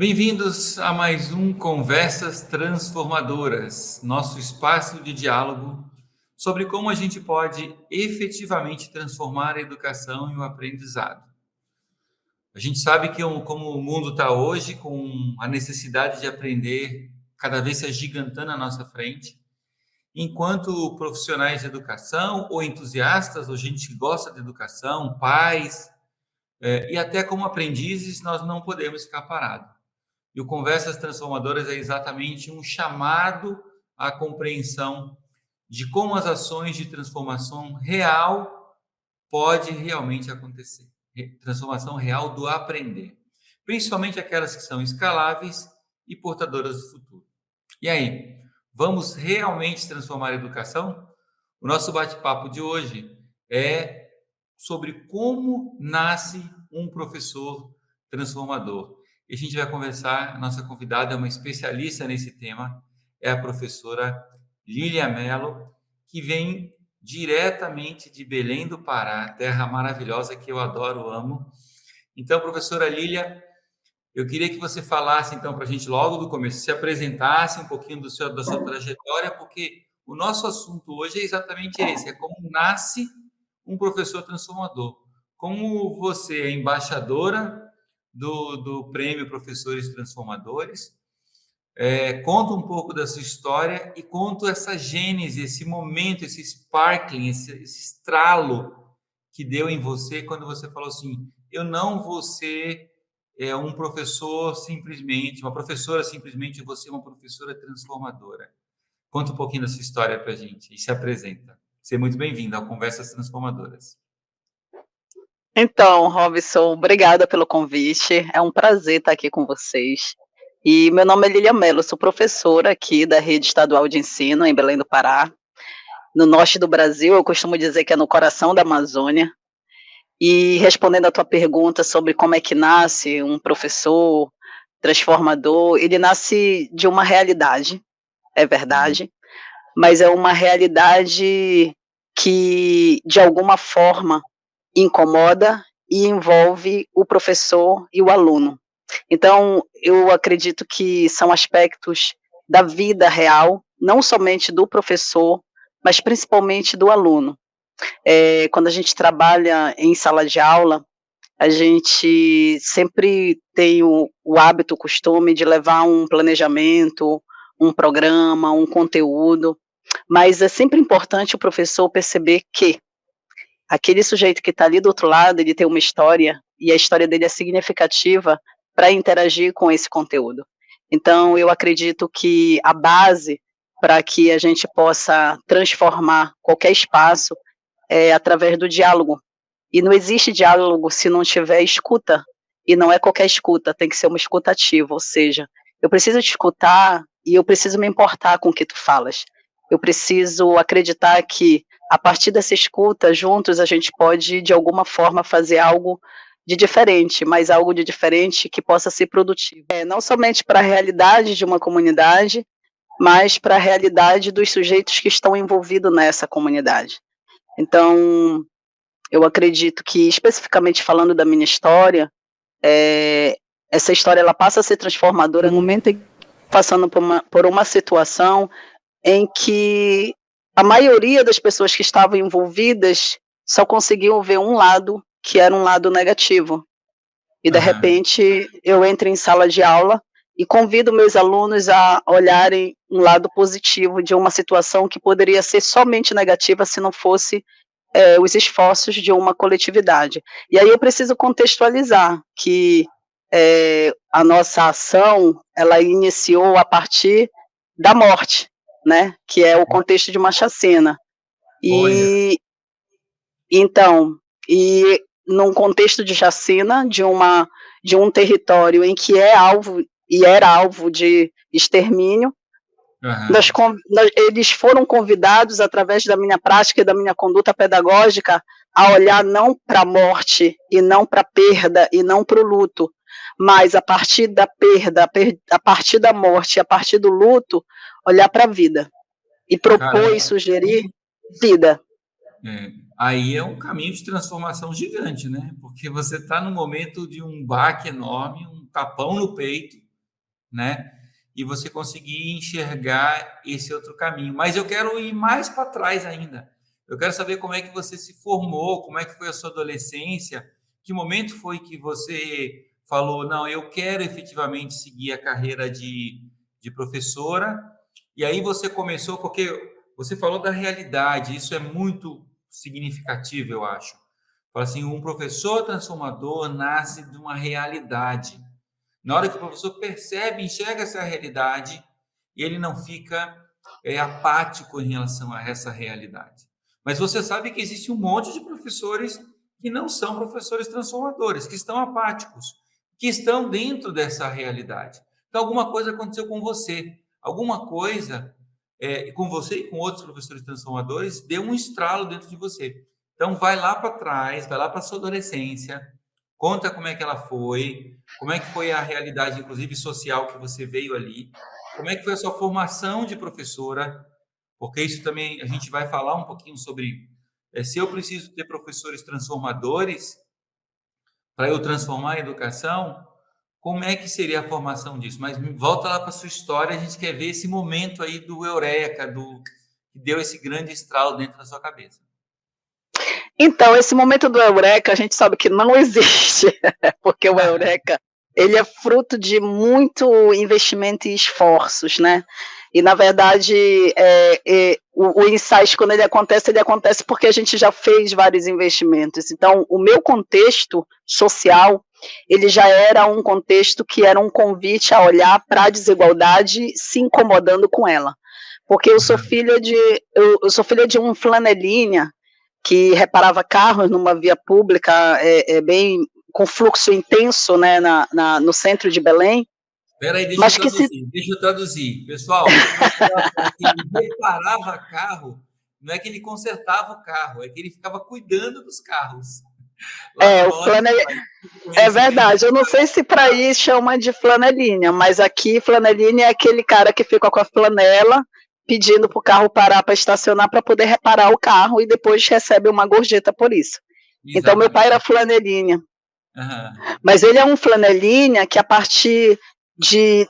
Bem-vindos a mais um Conversas Transformadoras, nosso espaço de diálogo sobre como a gente pode efetivamente transformar a educação e o aprendizado. A gente sabe que como o mundo está hoje, com a necessidade de aprender cada vez se agigantando à nossa frente, enquanto profissionais de educação ou entusiastas, ou gente que gosta de educação, pais, e até como aprendizes, nós não podemos ficar parados. E o Conversas Transformadoras é exatamente um chamado à compreensão de como as ações de transformação real pode realmente acontecer. Transformação real do aprender. Principalmente aquelas que são escaláveis e portadoras do futuro. E aí, vamos realmente transformar a educação? O nosso bate-papo de hoje é sobre como nasce um professor transformador. E a gente vai conversar, a nossa convidada é uma especialista nesse tema, é a professora Lília Mello, que vem diretamente de Belém do Pará, terra maravilhosa que eu adoro, amo. Então, professora Lília, eu queria que você falasse, então, para a gente logo do começo, se apresentasse um pouquinho da sua trajetória, porque o nosso assunto hoje é exatamente esse, é como nasce um professor transformador. Como você é embaixadora do Prêmio Professores Transformadores, conta um pouco da sua história e conta essa gênese, esse momento, esse sparkling, esse estralo que deu em você quando você falou assim, eu não vou ser um professor simplesmente, uma professora simplesmente, eu vou ser uma professora transformadora. Conta um pouquinho da sua história para a gente e se apresenta. Seja muito bem-vindo ao Conversas Transformadoras. Então, Robson, obrigada pelo convite. É um prazer estar aqui com vocês. E meu nome é Lília Mello, sou professora aqui da Rede Estadual de Ensino em Belém do Pará, no norte do Brasil. Eu costumo dizer que é no coração da Amazônia. E respondendo à tua pergunta sobre como é que nasce um professor transformador, ele nasce de uma realidade, é verdade, mas é uma realidade que, de alguma forma, incomoda e envolve o professor e o aluno. Então, eu acredito que são aspectos da vida real, não somente do professor, mas principalmente do aluno. Quando a gente trabalha em sala de aula, a gente sempre tem o hábito, o costume de levar um planejamento, um programa, um conteúdo, mas é sempre importante o professor perceber que aquele sujeito que está ali do outro lado, ele tem uma história, e a história dele é significativa para interagir com esse conteúdo. Então, eu acredito que a base para que a gente possa transformar qualquer espaço é através do diálogo. E não existe diálogo se não tiver escuta. E não é qualquer escuta, tem que ser uma escuta ativa, ou seja, eu preciso te escutar e eu preciso me importar com o que tu falas. Eu preciso acreditar que a partir dessa escuta, juntos a gente pode, de alguma forma, fazer algo de diferente, mas algo de diferente que possa ser produtivo. Não somente para a realidade de uma comunidade, mas para a realidade dos sujeitos que estão envolvidos nessa comunidade. Então, eu acredito que, especificamente falando da minha história, essa história ela passa a ser transformadora no momento em que passando por uma situação em que a maioria das pessoas que estavam envolvidas só conseguiam ver um lado, que era um lado negativo. E, de repente, eu entro em sala de aula e convido meus alunos a olharem um lado positivo de uma situação que poderia ser somente negativa se não fosse os esforços de uma coletividade. E aí eu preciso contextualizar que a nossa ação, ela iniciou a partir da morte, né, que é o contexto de uma chacina. E então, e num contexto de chacina de um território em que é alvo e era alvo de extermínio, eles foram convidados, através da minha prática e da minha conduta pedagógica, a olhar não para a morte, e não para a perda, e não para o luto, mas a partir da perda, a partir da morte, a partir do luto, olhar para a vida, e propor e sugerir vida. Aí é um caminho de transformação gigante, né? Porque você está no momento de um baque enorme, um tapão no peito, né? E você conseguir enxergar esse outro caminho. Mas eu quero ir mais para trás ainda. Eu quero saber como é que você se formou, como é que foi a sua adolescência, que momento foi que você falou, não, eu quero efetivamente seguir a carreira de professora, e aí você começou, porque você falou da realidade, isso é muito significativo, eu acho. Fala assim, um professor transformador nasce de uma realidade. Na hora que o professor percebe, enxerga essa realidade, ele não fica apático em relação a essa realidade. Mas você sabe que existe um monte de professores que não são professores transformadores, que estão apáticos, que estão dentro dessa realidade. Então, alguma coisa aconteceu com você, alguma coisa com você e com outros professores transformadores deu um estralo dentro de você. Então, vai lá para trás, vai lá para a sua adolescência, conta como é que ela foi, como é que foi a realidade, inclusive social, que você veio ali, como é que foi a sua formação de professora, porque isso também a gente vai falar um pouquinho sobre se eu preciso ter professores transformadores para eu transformar a educação, como é que seria a formação disso? Mas volta lá para a sua história, a gente quer ver esse momento aí do eureka, que deu esse grande estralo dentro da sua cabeça. Então, esse momento do eureka, a gente sabe que não existe, porque o eureka, ele é fruto de muito investimento e esforços, né? E, na verdade, o insight, quando ele acontece porque a gente já fez vários investimentos. Então, o meu contexto social, ele já era um contexto que era um convite a olhar para a desigualdade, se incomodando com ela. Porque eu sou eu sou filha de um flanelinha, que reparava carros numa via pública bem com fluxo intenso, né, no centro de Belém. Espera aí, Mas que deixa eu traduzir. Pessoal, quando você fala que ele reparava carro, não é que ele consertava o carro, é que ele ficava cuidando dos carros. Lá no o norte, é verdade, eu não sei se para aí chama de flanelinha, mas aqui flanelinha é aquele cara que fica com a flanela pedindo para o carro parar para estacionar para poder reparar o carro e depois recebe uma gorjeta por isso. Então, meu pai era exatamente. flanelinha. Uhum. Mas ele é um flanelinha que, a partir de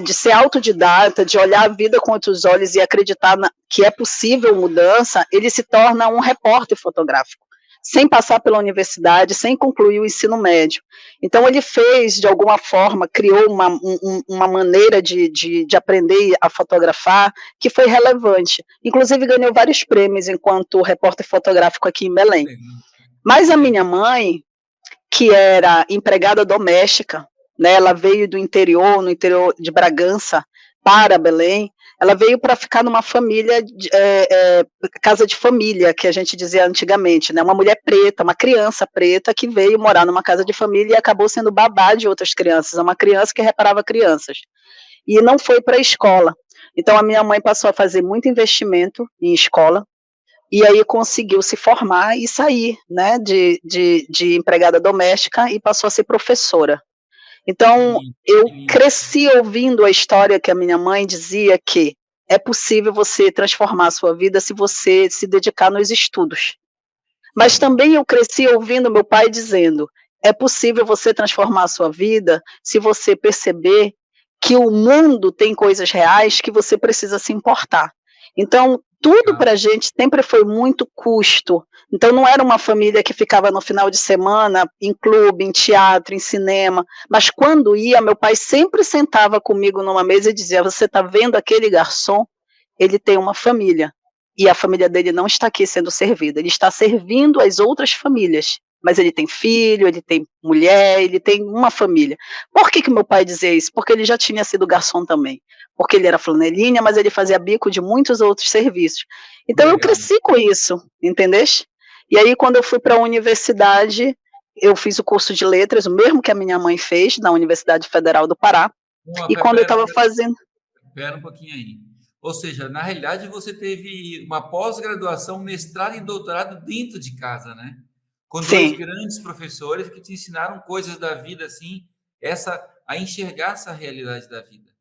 ser autodidata, de olhar a vida com outros olhos e acreditar que é possível mudança, ele se torna um repórter fotográfico, sem passar pela universidade, sem concluir o ensino médio. Então, ele fez, de alguma forma, criou uma maneira de aprender a fotografar que foi relevante. Inclusive, ganhou vários prêmios enquanto repórter fotográfico aqui em Belém. Mas a minha mãe, que era empregada doméstica, né, ela veio do interior, no interior de Bragança, para Belém, ela veio para ficar numa família, casa de família, que a gente dizia antigamente, né, uma mulher preta, uma criança preta que veio morar numa casa de família e acabou sendo babá de outras crianças, uma criança que reparava crianças, e não foi para a escola. Então a minha mãe passou a fazer muito investimento em escola, e aí conseguiu se formar e sair, né, de empregada doméstica e passou a ser professora. Então, eu Que lindo. cresci ouvindo a história que a minha mãe dizia que é possível você transformar a sua vida se você se dedicar nos estudos. Mas Sim. também eu cresci ouvindo meu pai dizendo, é possível você transformar a sua vida se você perceber que o mundo tem coisas reais que você precisa se importar. Então, tudo Legal. para a gente sempre foi muito custo. Então, não era uma família que ficava no final de semana em clube, em teatro, em cinema. Mas quando ia, meu pai sempre sentava comigo numa mesa e dizia: você está vendo aquele garçom? Ele tem uma família. E a família dele não está aqui sendo servida. Ele está servindo as outras famílias. Mas ele tem filho, ele tem mulher, ele tem uma família. Por que meu pai dizia isso? Porque ele já tinha sido garçom também. Porque ele era flanelinha, mas ele fazia bico de muitos outros serviços. Então eu Legal. cresci com isso, entendeste? E aí, quando eu fui para a universidade, eu fiz o curso de letras, o mesmo que a minha mãe fez, na Universidade Federal do Pará. E quando eu estava fazendo. Pera um pouquinho aí. Ou seja, na realidade, você teve uma pós-graduação, mestrado e doutorado dentro de casa, né? Com dois Sim. grandes professores que te ensinaram coisas da vida, assim, a enxergar essa realidade da vida.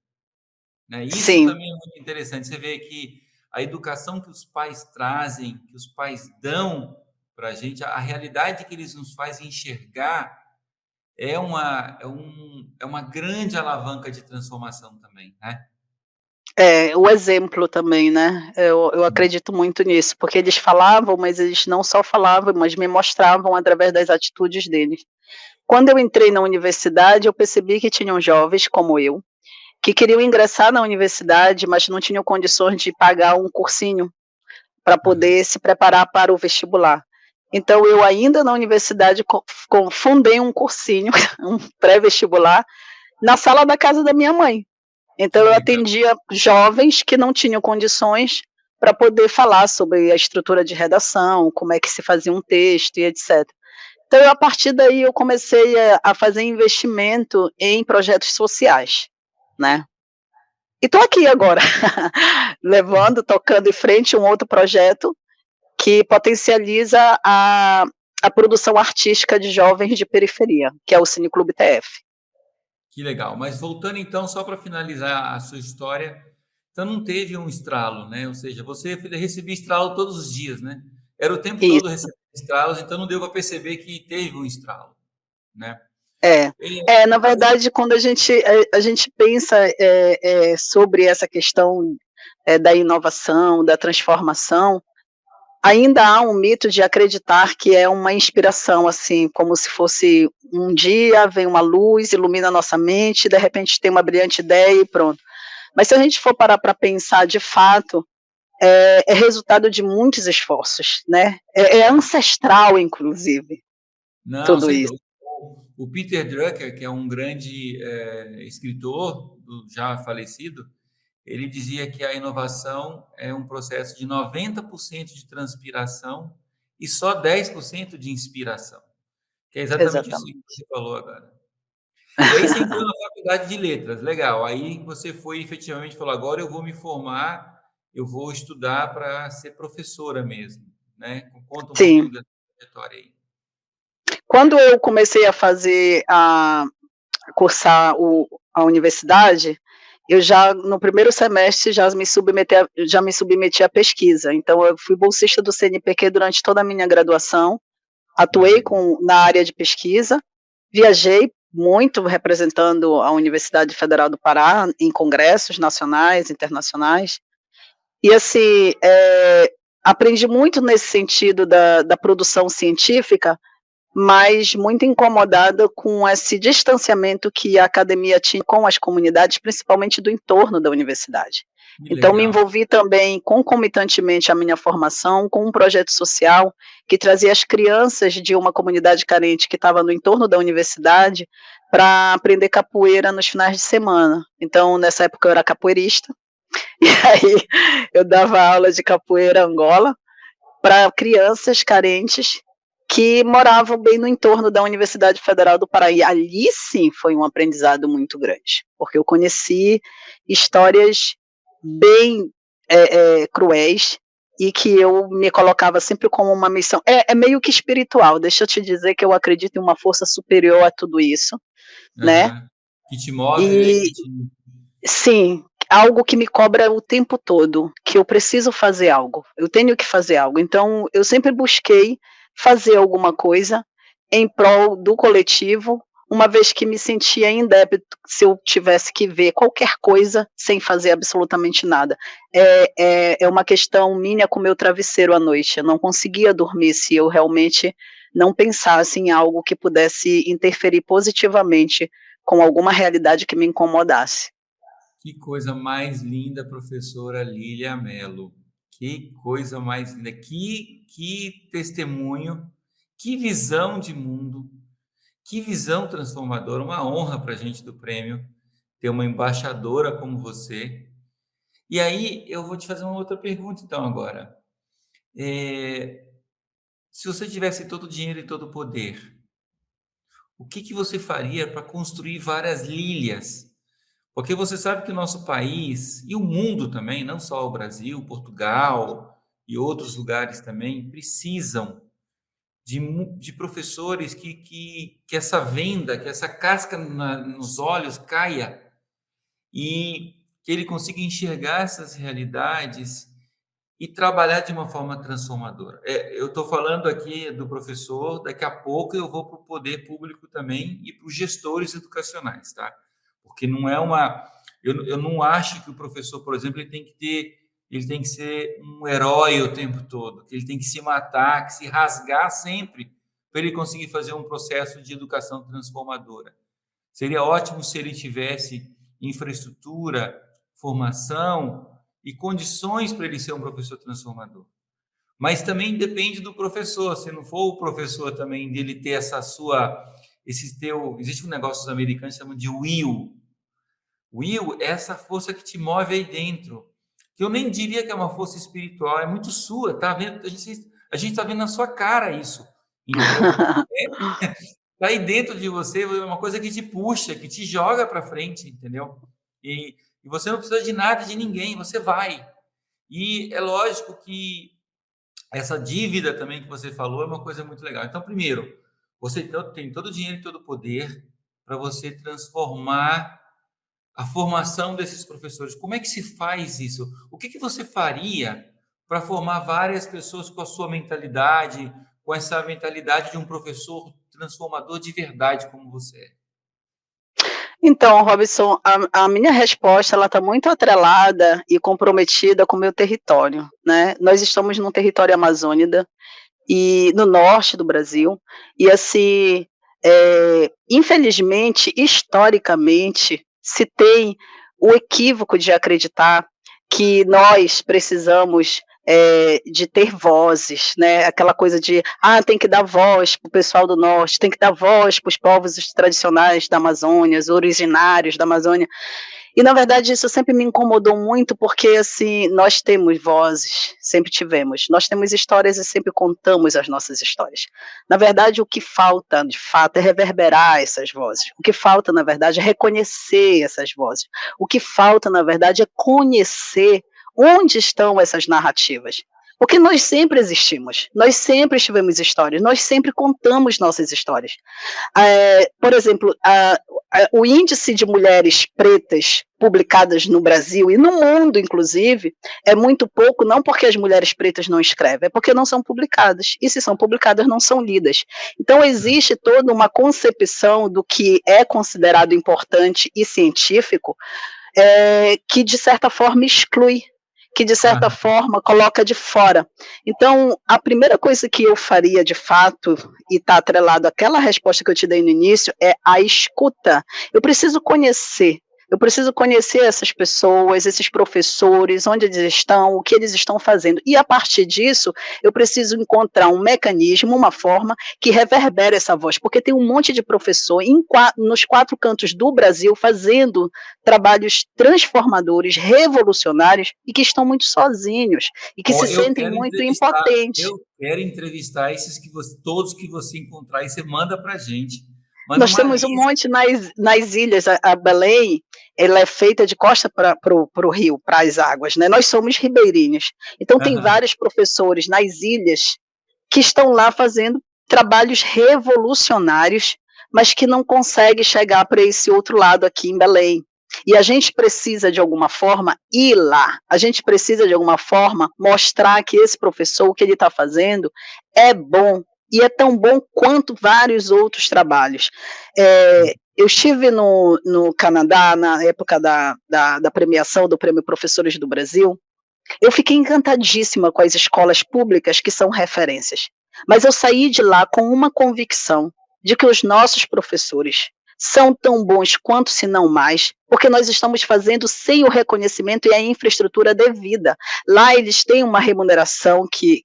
Né? Isso Sim. também é muito interessante. Você vê que a educação que os pais trazem, que os pais dão para a gente, a realidade que eles nos fazem enxergar é uma grande alavanca de transformação também, né? É, o exemplo também, né, eu acredito muito nisso, porque eles falavam, mas eles não só falavam, mas me mostravam através das atitudes deles. Quando eu entrei na universidade, eu percebi que tinham jovens como eu, que queriam ingressar na universidade, mas não tinham condições de pagar um cursinho para Aham. poder se preparar para o vestibular. Então eu ainda na universidade fundei um cursinho, um pré-vestibular, na sala da casa da minha mãe. Então Que eu legal. atendia jovens que não tinham condições para poder falar sobre a estrutura de redação, como é que se fazia um texto e etc. Então a partir daí eu comecei a fazer investimento em projetos sociais, né. E estou aqui agora, levando, tocando em frente um outro projeto que potencializa a produção artística de jovens de periferia, que é o Cineclube TF. Que legal. Mas voltando então, só para finalizar a sua história, então não teve um estralo, né? Ou seja, você recebia estralo todos os dias, né? Era o tempo todo Isso, recebendo estralos, então não deu para perceber que teve um estralo, né? é. E É, na aí, verdade, quando a gente pensa, sobre essa questão, da inovação, da transformação, ainda há um mito de acreditar que é uma inspiração, assim, como se fosse um dia vem uma luz, ilumina a nossa mente, de repente tem uma brilhante ideia e pronto. Mas se a gente for parar para pensar de fato, é resultado de muitos esforços, né, é ancestral inclusive, não, tudo sem isso. dúvida. O Peter Drucker, que é um grande escritor, já falecido, ele dizia que a inovação é um processo de 90% de transpiração e só 10% de inspiração, que é exatamente isso que Exatamente. você falou agora. E aí você entrou na faculdade de letras, legal. Aí você foi efetivamente falou: agora eu vou me formar, eu vou estudar para ser professora mesmo, né? Conta um pouquinho Sim. dessa trajetória aí. Quando eu comecei a fazer cursar a universidade, eu já no primeiro semestre já me submeti à pesquisa, então eu fui bolsista do CNPq durante toda a minha graduação, atuei Maravilha. na área de pesquisa, viajei muito representando a Universidade Federal do Pará em congressos nacionais, internacionais, e assim, aprendi muito nesse sentido da produção científica, mas muito incomodada com esse distanciamento que a academia tinha com as comunidades, principalmente do entorno da universidade. Que Então me legal. envolvi também, concomitantemente à minha formação, com um projeto social que trazia as crianças de uma comunidade carente que estava no entorno da universidade para aprender capoeira nos finais de semana. Então, nessa época eu era capoeirista, e aí eu dava aula de capoeira Angola para crianças carentes que moravam bem no entorno da Universidade Federal do Pará. E ali sim foi um aprendizado muito grande, porque eu conheci histórias bem cruéis e que eu me colocava sempre como uma missão. É meio que espiritual, deixa eu te dizer que eu acredito em uma força superior a tudo isso, né? Aham. Que te move, né? E sim, algo que me cobra o tempo todo, que eu preciso fazer algo, eu tenho que fazer algo. Então, eu sempre busquei fazer alguma coisa em prol do coletivo, uma vez que me sentia em débito se eu tivesse que ver qualquer coisa sem fazer absolutamente nada. É uma questão minha com o meu travesseiro à noite, eu não conseguia dormir se eu realmente não pensasse em algo que pudesse interferir positivamente com alguma realidade que me incomodasse. Que coisa mais linda, professora Lília Mello. Que coisa mais linda. Que testemunho, que visão de mundo, que visão transformadora. Uma honra para a gente do prêmio ter uma embaixadora como você. E aí eu vou te fazer uma outra pergunta, então, agora. É, se você tivesse todo o dinheiro e todo o poder, o que você faria para construir várias Lílias? Porque você sabe que o nosso país e o mundo também, não só o Brasil, Portugal e outros lugares também, precisam de professores que essa venda, que essa casca nos olhos caia e que ele consiga enxergar essas realidades e trabalhar de uma forma transformadora. Eu estou falando aqui do professor, daqui a pouco eu vou para o poder público também e para os gestores educacionais, tá? Porque não é uma. Eu não acho que o professor, por exemplo, ele tem que ser um herói o tempo todo, que ele tem que se matar, que se rasgar sempre para ele conseguir fazer um processo de educação transformadora. Seria ótimo se ele tivesse infraestrutura, formação e condições para ele ser um professor transformador. Mas também depende do professor. Se não for o professor também dele ter existe um negócio dos americanos que chamam de will. Will é essa força que te move aí dentro. Que eu nem diria que é uma força espiritual, é muito sua, tá vendo? A gente está vendo na sua cara isso, entendeu? Tá aí dentro de você, é uma coisa que te puxa, que te joga para frente, entendeu? E você não precisa de nada, de ninguém, você vai. E é lógico que essa dívida também que você falou é uma coisa muito legal. Então, primeiro, você tem todo o dinheiro e todo o poder para você transformar a formação desses professores. Como é que se faz isso? O que você faria para formar várias pessoas com a sua mentalidade, com essa mentalidade de um professor transformador de verdade como você é? Então, Robson, a minha resposta ela está muito atrelada e comprometida com o meu território, né? Nós estamos num território amazônida e no norte do Brasil e assim, infelizmente, historicamente, se tem o equívoco de acreditar que nós precisamos de ter vozes, né? Aquela coisa de tem que dar voz para o pessoal do norte, tem que dar voz para os povos tradicionais da Amazônia, os originários da Amazônia. E na verdade isso sempre me incomodou muito, porque assim, nós temos vozes, sempre tivemos. Nós temos histórias e sempre contamos as nossas histórias. Na verdade, o que falta, de fato, é reverberar essas vozes. O que falta, na verdade, é reconhecer essas vozes. O que falta, na verdade, é conhecer onde estão essas narrativas. Porque nós sempre existimos, nós sempre tivemos histórias, nós sempre contamos nossas histórias. Por exemplo, o índice de mulheres pretas publicadas no Brasil e no mundo, inclusive, é muito pouco, não porque as mulheres pretas não escrevem, é porque não são publicadas. E se são publicadas, não são lidas. Então, existe toda uma concepção do que é considerado importante e científico, que, de certa forma, exclui, que de certa forma coloca de fora. Então, a primeira coisa que eu faria de fato, e está atrelado àquela resposta que eu te dei no início, é a escuta. Eu preciso conhecer essas pessoas, esses professores, onde eles estão, o que eles estão fazendo. E a partir disso, eu preciso encontrar um mecanismo, uma forma que reverbere essa voz, porque tem um monte de professor nos 4 cantos do Brasil fazendo trabalhos transformadores, revolucionários, e que estão muito sozinhos, e que se sentem muito impotentes. Eu quero entrevistar todos que você encontrar, e você manda para a gente. Nós temos um monte nas ilhas, a Belém, ela é feita de costa para o rio, para as águas, né? Nós somos ribeirinhos, então tem vários professores nas ilhas que estão lá fazendo trabalhos revolucionários, mas que não conseguem chegar para esse outro lado aqui em Belém. E a gente precisa, de alguma forma, ir lá. A gente precisa, de alguma forma, mostrar que esse professor, o que ele está fazendo, é bom. E é tão bom quanto vários outros trabalhos. Eu estive no Canadá, na época da premiação do Prêmio Professores do Brasil. Eu fiquei encantadíssima com as escolas públicas que são referências. Mas eu saí de lá com uma convicção de que os nossos professores são tão bons quanto, se não mais, porque nós estamos fazendo sem o reconhecimento e a infraestrutura devida. Lá eles têm uma remuneração que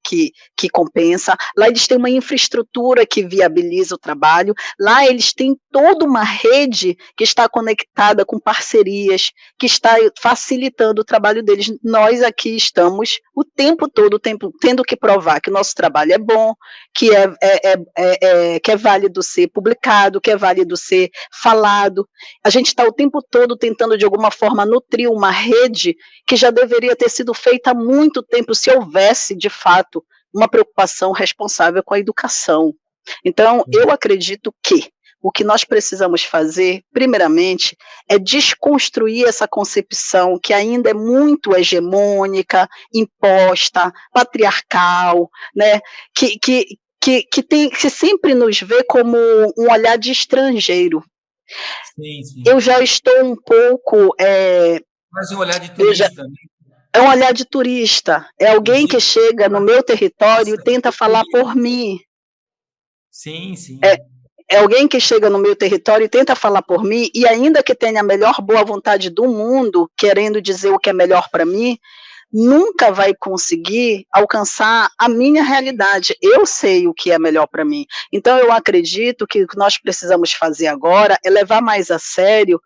compensa, lá eles têm uma infraestrutura que viabiliza o trabalho, lá eles têm toda uma rede que está conectada com parcerias, que está facilitando o trabalho deles. Nós aqui estamos o tempo todo tendo que provar que o nosso trabalho é bom, que é válido ser publicado, que é válido ser falado. A gente está o tempo todo tentando, de alguma forma, nutrir uma rede que já deveria ter sido feita há muito tempo, se houvesse, de fato, uma preocupação responsável com a educação. Então, eu acredito que o que nós precisamos fazer, primeiramente, é desconstruir essa concepção que ainda é muito hegemônica, imposta, patriarcal, né, que sempre nos vê como um olhar de estrangeiro. Sim, sim. Eu já estou um pouco, Mas um olhar de eu já turista, né? é um olhar de turista, é alguém que Existe chega no uma meu território e tenta falar peculiar. por mim. Sim, É sim. é alguém que chega no meu território e tenta falar por mim, e ainda que tenha a melhor boa vontade do mundo, querendo dizer o que é melhor para mim, nunca vai conseguir alcançar a minha realidade. Eu sei o que é melhor para mim. Então eu acredito que o que nós precisamos fazer agora é levar mais a sério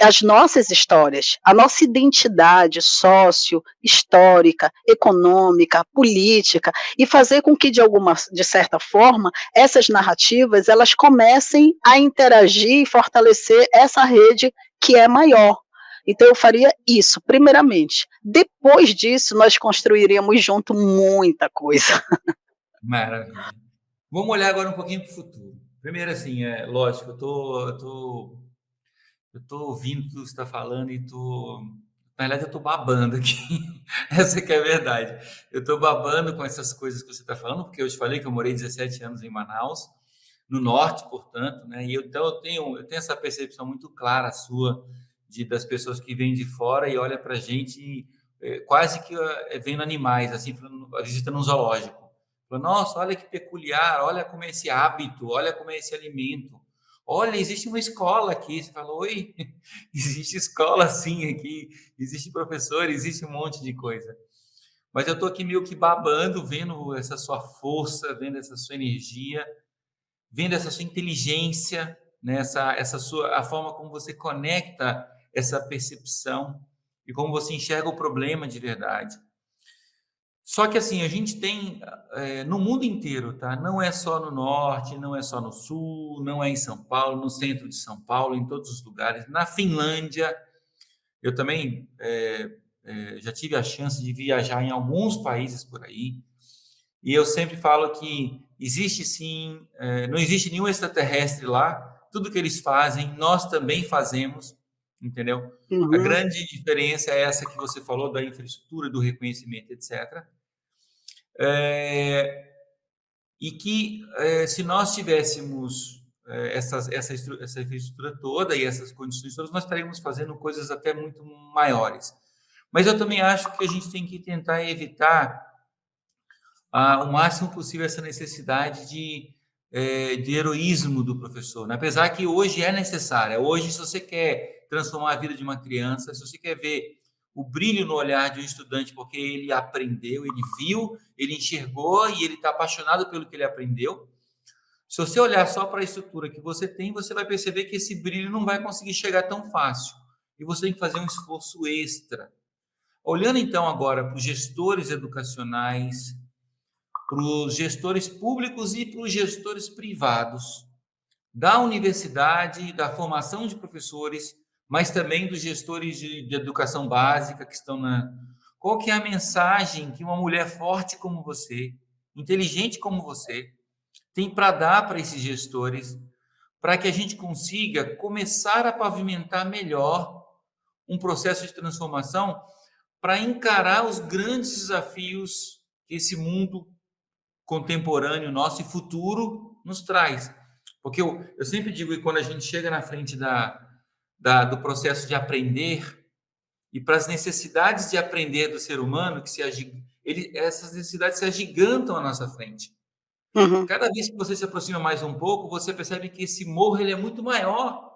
as nossas histórias, a nossa identidade sócio, histórica, econômica, política, e fazer com que de certa forma, essas narrativas elas comecem a interagir e fortalecer essa rede que é maior. Então eu faria isso, primeiramente. Depois disso, nós construiríamos junto muita coisa. Maravilha. Vamos olhar agora um pouquinho para o futuro. Primeiro, assim, lógico, eu tô ouvindo tudo que você está falando e na verdade, eu tô babando aqui. Essa que é a verdade. Eu tô babando com essas coisas que você está falando, porque eu te falei que eu morei 17 anos em Manaus, no norte, portanto, né? Então eu tenho essa percepção muito clara sua das pessoas que vêm de fora e olha para a gente quase que vendo animais, assim, visitando um zoológico. Fala, nossa, olha que peculiar, olha como é esse hábito, olha como é esse alimento. Olha, existe uma escola aqui. Você fala, oi, existe escola sim aqui, existe professor, existe um monte de coisa. Mas eu estou aqui meio que babando, vendo essa sua força, vendo essa sua energia, vendo essa sua inteligência, né? essa sua, a forma como você conecta essa percepção e como você enxerga o problema de verdade. Só que assim, a gente tem no mundo inteiro, tá? Não é só no norte, não é só no sul, não é em São Paulo, no centro de São Paulo, em todos os lugares. Na Finlândia, eu também já tive a chance de viajar em alguns países por aí. E eu sempre falo que existe sim, não existe nenhum extraterrestre lá. Tudo que eles fazem, nós também fazemos, entendeu? A Uhum. grande diferença é essa que você falou da infraestrutura, do reconhecimento, etc. É, e que se nós tivéssemos essa infraestrutura toda e essas condições todas, nós estaríamos fazendo coisas até muito maiores. Mas eu também acho que a gente tem que tentar evitar o máximo possível essa necessidade de heroísmo do professor, né? Apesar que hoje é necessária. Hoje, se você quer transformar a vida de uma criança, se você quer ver o brilho no olhar de um estudante, porque ele aprendeu, ele viu, ele enxergou e ele está apaixonado pelo que ele aprendeu. Se você olhar só para a estrutura que você tem, você vai perceber que esse brilho não vai conseguir chegar tão fácil. E você tem que fazer um esforço extra. Olhando então agora para os gestores educacionais, para os gestores públicos e para os gestores privados da universidade, da formação de professores, mas também dos gestores de educação básica que estão na. Qual que é a mensagem que uma mulher forte como você, inteligente como você, tem para dar para esses gestores, para que a gente consiga começar a pavimentar melhor um processo de transformação para encarar os grandes desafios que esse mundo contemporâneo nosso e futuro nos traz. Porque eu sempre digo que quando a gente chega na frente do processo de aprender e para as necessidades de aprender do ser humano, essas necessidades se agigantam à nossa frente. Uhum. Cada vez que você se aproxima mais um pouco, você percebe que esse morro ele é muito maior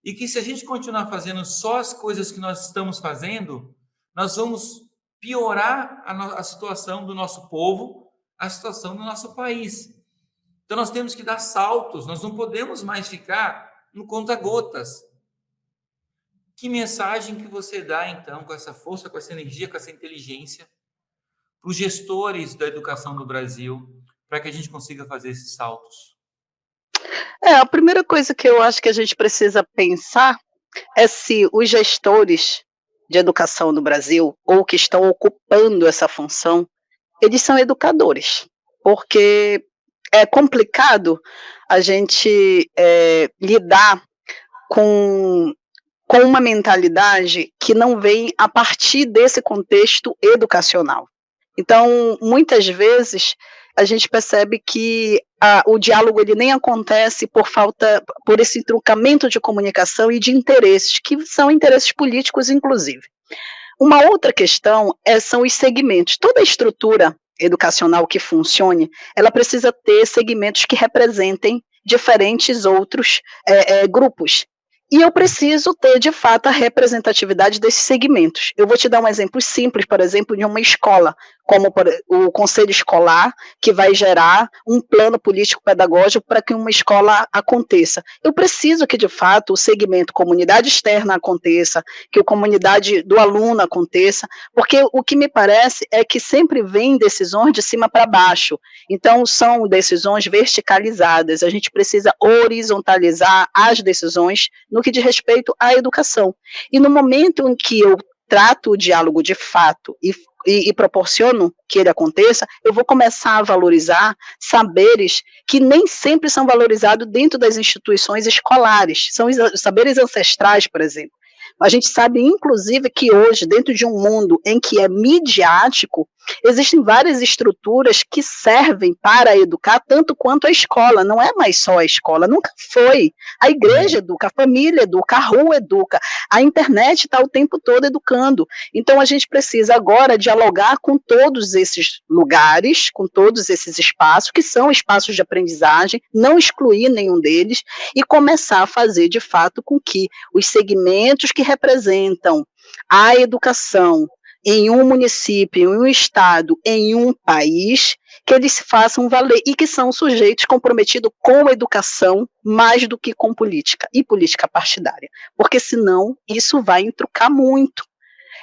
e que se a gente continuar fazendo só as coisas que nós estamos fazendo, nós vamos piorar a situação do nosso povo, a situação do nosso país. Então nós temos que dar saltos, nós não podemos mais ficar no conta-gotas. Que mensagem que você dá, então, com essa força, com essa energia, com essa inteligência, para os gestores da educação do Brasil, para que a gente consiga fazer esses saltos? A primeira coisa que eu acho que a gente precisa pensar é se os gestores de educação no Brasil, ou que estão ocupando essa função, eles são educadores. Porque é complicado a gente lidar com uma mentalidade que não vem a partir desse contexto educacional. Então, muitas vezes, a gente percebe que o diálogo ele nem acontece por esse truncamento de comunicação e de interesses, que são interesses políticos, inclusive. Uma outra questão são os segmentos. Toda estrutura educacional que funcione, ela precisa ter segmentos que representem diferentes outros grupos. E eu preciso ter, de fato, a representatividade desses segmentos. Eu vou te dar um exemplo simples, por exemplo, de uma escola, como o conselho escolar, que vai gerar um plano político-pedagógico para que uma escola aconteça. Eu preciso que, de fato, o segmento comunidade externa aconteça, que a comunidade do aluno aconteça, porque o que me parece é que sempre vem decisões de cima para baixo. Então, são decisões verticalizadas. A gente precisa horizontalizar as decisões no que diz respeito à educação. E no momento em que eu trato o diálogo de fato e proporciono que ele aconteça, eu vou começar a valorizar saberes que nem sempre são valorizados dentro das instituições escolares, são os saberes ancestrais, por exemplo. A gente sabe, inclusive, que hoje, dentro de um mundo em que é midiático, existem várias estruturas que servem para educar tanto quanto a escola, não é mais só a escola, nunca foi. A igreja educa, a família educa, a rua educa, a internet está o tempo todo educando. Então a gente precisa agora dialogar com todos esses lugares, com todos esses espaços, que são espaços de aprendizagem, não excluir nenhum deles, e começar a fazer, de fato, com que os segmentos que representam a educação em um município, em um estado, em um país, que eles se façam valer e que são sujeitos comprometidos com a educação mais do que com política, e política partidária, porque senão isso vai entrucar muito.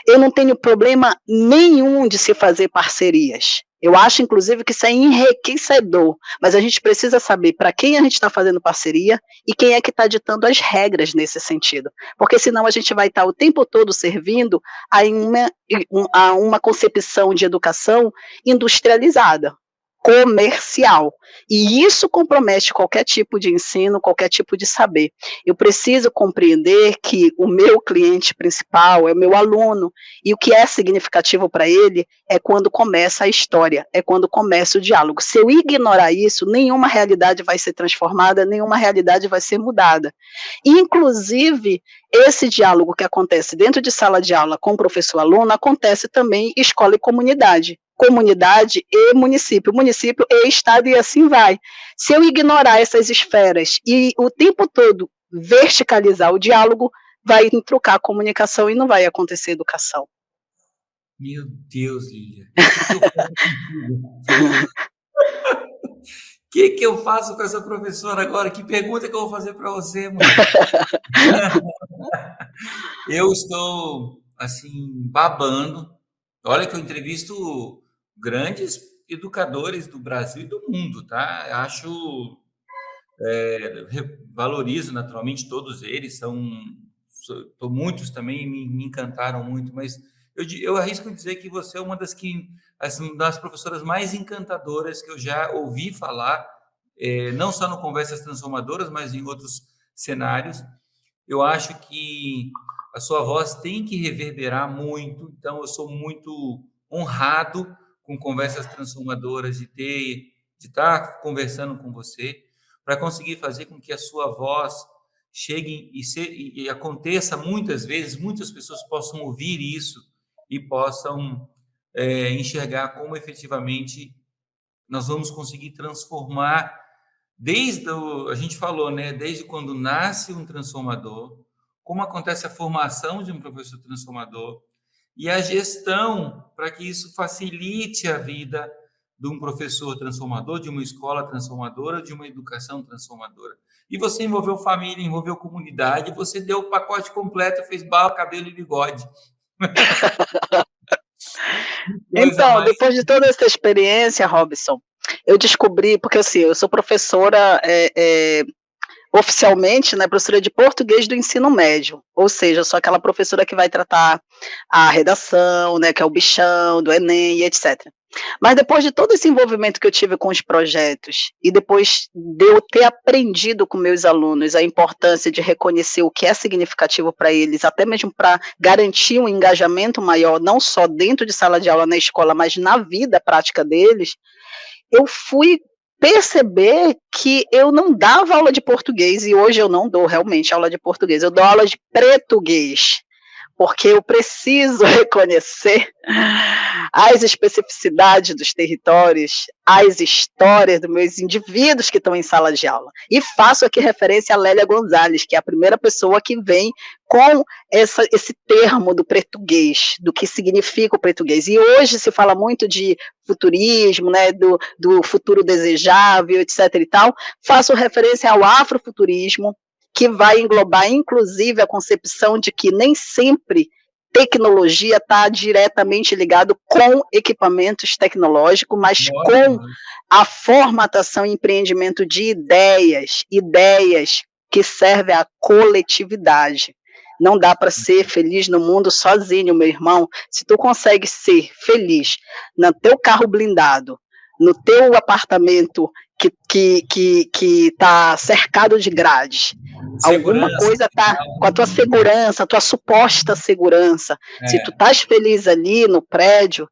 Eu não tenho problema nenhum de se fazer parcerias. Eu acho, inclusive, que isso é enriquecedor, mas a gente precisa saber para quem a gente está fazendo parceria e quem é que está ditando as regras nesse sentido, porque senão a gente vai estar o tempo todo servindo a uma concepção de educação industrializada, comercial, e isso compromete qualquer tipo de ensino, qualquer tipo de saber. Eu preciso compreender que o meu cliente principal é o meu aluno, e o que é significativo para ele é quando começa a história, é quando começa o diálogo. Se eu ignorar isso, nenhuma realidade vai ser transformada, nenhuma realidade vai ser mudada. Inclusive, esse diálogo que acontece dentro de sala de aula com professor-aluno, acontece também em escola e comunidade município e estado, e assim vai. Se eu ignorar essas esferas e o tempo todo verticalizar o diálogo, vai trucar a comunicação e não vai acontecer educação. Meu Deus, Lília. O que eu faço com essa professora agora? Que pergunta que eu vou fazer para você, mano? Eu estou, assim, babando. Olha que eu entrevisto grandes educadores do Brasil e do mundo, tá? Valorizo naturalmente todos eles, muitos também me encantaram muito, mas eu arrisco dizer que você é uma das professoras mais encantadoras que eu já ouvi falar, não só no Conversas Transformadoras, mas em outros cenários. Eu acho que a sua voz tem que reverberar muito, então eu sou muito honrado com Conversas Transformadoras de estar conversando com você, para conseguir fazer com que a sua voz chegue e aconteça muitas vezes, muitas pessoas possam ouvir isso e possam enxergar como efetivamente nós vamos conseguir transformar a gente falou, né, desde quando nasce um transformador, como acontece a formação de um professor transformador e a gestão para que isso facilite a vida de um professor transformador, de uma escola transformadora, de uma educação transformadora. E você envolveu família, envolveu comunidade, você deu o pacote completo, fez barba, cabelo e bigode. Então, depois de toda essa experiência, Robson, eu descobri, porque assim, eu sou professora oficialmente, né, professora de português do ensino médio, ou seja, sou aquela professora que vai tratar a redação, né, que é o bichão do Enem e etc. Mas depois de todo esse envolvimento que eu tive com os projetos e depois de eu ter aprendido com meus alunos a importância de reconhecer o que é significativo para eles, até mesmo para garantir um engajamento maior, não só dentro de sala de aula na escola, mas na vida prática deles, eu fui perceber que eu não dava aula de português e hoje eu não dou realmente aula de português, eu dou aula de pretuguês, porque eu preciso reconhecer as especificidades dos territórios, as histórias dos meus indivíduos que estão em sala de aula. E faço aqui referência a Lélia Gonzalez, que é a primeira pessoa que vem com esse termo do pretuguês, do que significa o pretuguês. E hoje se fala muito de futurismo, né, do futuro desejável, etc. e tal. Faço referência ao afrofuturismo, que vai englobar, inclusive, a concepção de que nem sempre tecnologia está diretamente ligado com equipamentos tecnológicos, mas com a formatação e empreendimento de ideias que servem à coletividade. Não dá para ser feliz no mundo sozinho, meu irmão. Se tu consegue ser feliz no teu carro blindado, no teu apartamento que está cercado de grades, alguma coisa está com a tua segurança, a tua suposta segurança. Se tu estás feliz ali no prédio,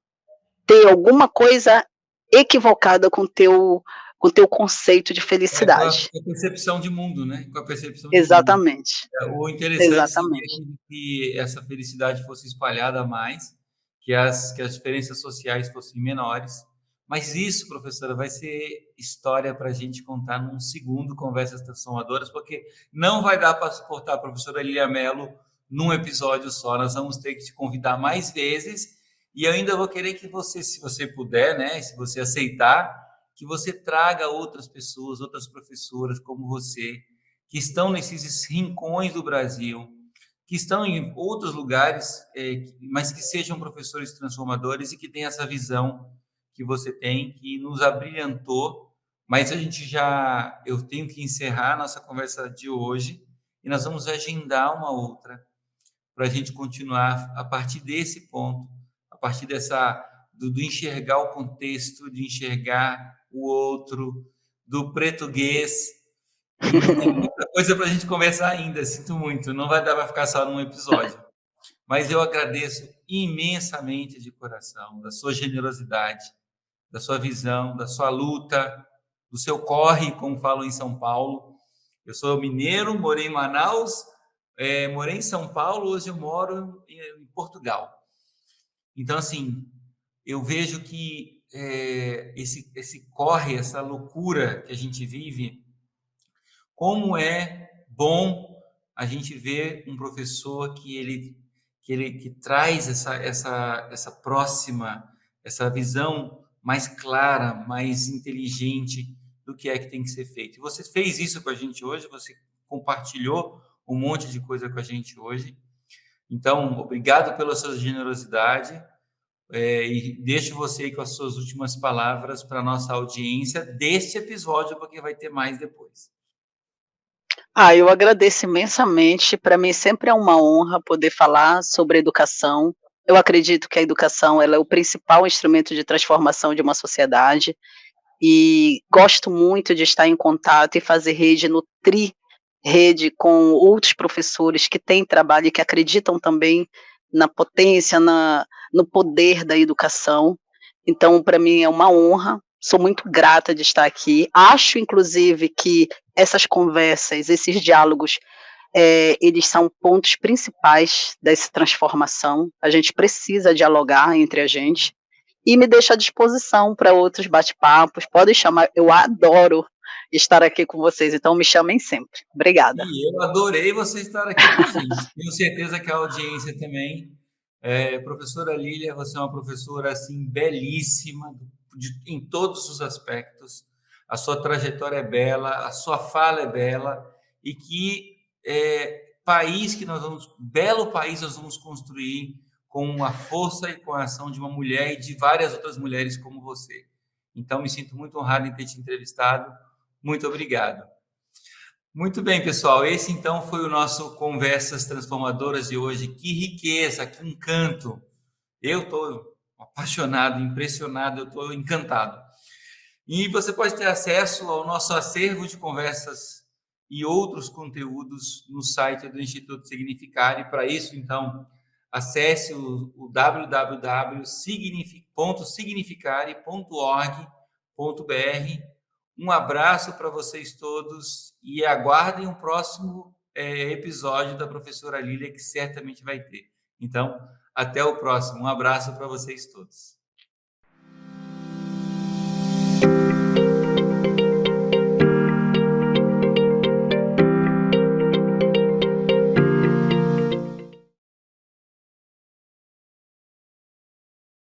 tem alguma coisa equivocada com o teu conceito de felicidade. Com a percepção de mundo, né? Com a percepção de Exatamente. mundo. O interessante seria Exatamente. que essa felicidade fosse espalhada mais, que as diferenças sociais fossem menores. Mas isso, professora, vai ser história para a gente contar num segundo Conversas Transformadoras, porque não vai dar para suportar a professora Lilia Mello num episódio só. Nós vamos ter que te convidar mais vezes e eu ainda vou querer que você, se você puder, né, se você aceitar, que você traga outras pessoas, outras professoras como você, que estão nesses rincões do Brasil, que estão em outros lugares, mas que sejam professores transformadores e que tenham essa visão que você tem, que nos abrilhantou, mas eu tenho que encerrar a nossa conversa de hoje e nós vamos agendar uma outra para a gente continuar a partir desse ponto, a partir do enxergar o contexto, de enxergar o outro, do português, e tem muita coisa para a gente conversar ainda, sinto muito, não vai dar para ficar só num episódio. Mas eu agradeço imensamente de coração, da sua generosidade, da sua visão, da sua luta, do seu corre, como falam em São Paulo. Eu sou mineiro, morei em Manaus, morei em São Paulo, hoje eu moro em Portugal. Então, assim, eu vejo que esse corre, essa loucura que a gente vive, como é bom a gente ver um professor que traz essa próxima, essa visão mais clara, mais inteligente do que é que tem que ser feito. E você fez isso com a gente hoje, você compartilhou um monte de coisa com a gente hoje. Então, obrigado pela sua generosidade. E deixo você aí com as suas últimas palavras para a nossa audiência deste episódio, porque vai ter mais depois. Eu agradeço imensamente. Para mim sempre é uma honra poder falar sobre educação. Eu acredito que a educação ela é o principal instrumento de transformação de uma sociedade e gosto muito de estar em contato e fazer rede, nutrir rede com outros professores que têm trabalho e que acreditam também na potência, no poder da educação. Então, para mim é uma honra, sou muito grata de estar aqui. Acho, inclusive, que essas conversas, esses diálogos, eles são pontos principais dessa transformação. A gente precisa dialogar entre a gente e me deixo à disposição para outros bate-papos. Podem chamar, eu adoro estar aqui com vocês, então me chamem sempre. Obrigada. E eu adorei você estar aqui com a gente. Tenho certeza que a audiência também. Professora Lília, você é uma professora assim belíssima em todos os aspectos. A sua trajetória é bela, a sua fala é bela e que belo país nós vamos construir com a força e com a ação de uma mulher e de várias outras mulheres como você. Então, me sinto muito honrado em ter te entrevistado. Muito obrigado. Muito bem, pessoal. Esse então foi o nosso Conversas Transformadoras de hoje. Que riqueza, que encanto. Eu estou apaixonado, impressionado, eu estou encantado. E você pode ter acesso ao nosso acervo de conversas e outros conteúdos no site do Instituto Significar. E para isso, então, acesse o www.significare.org.br. Um abraço para vocês todos e aguardem o próximo episódio da professora Lília, que certamente vai ter. Então, até o próximo. Um abraço para vocês todos.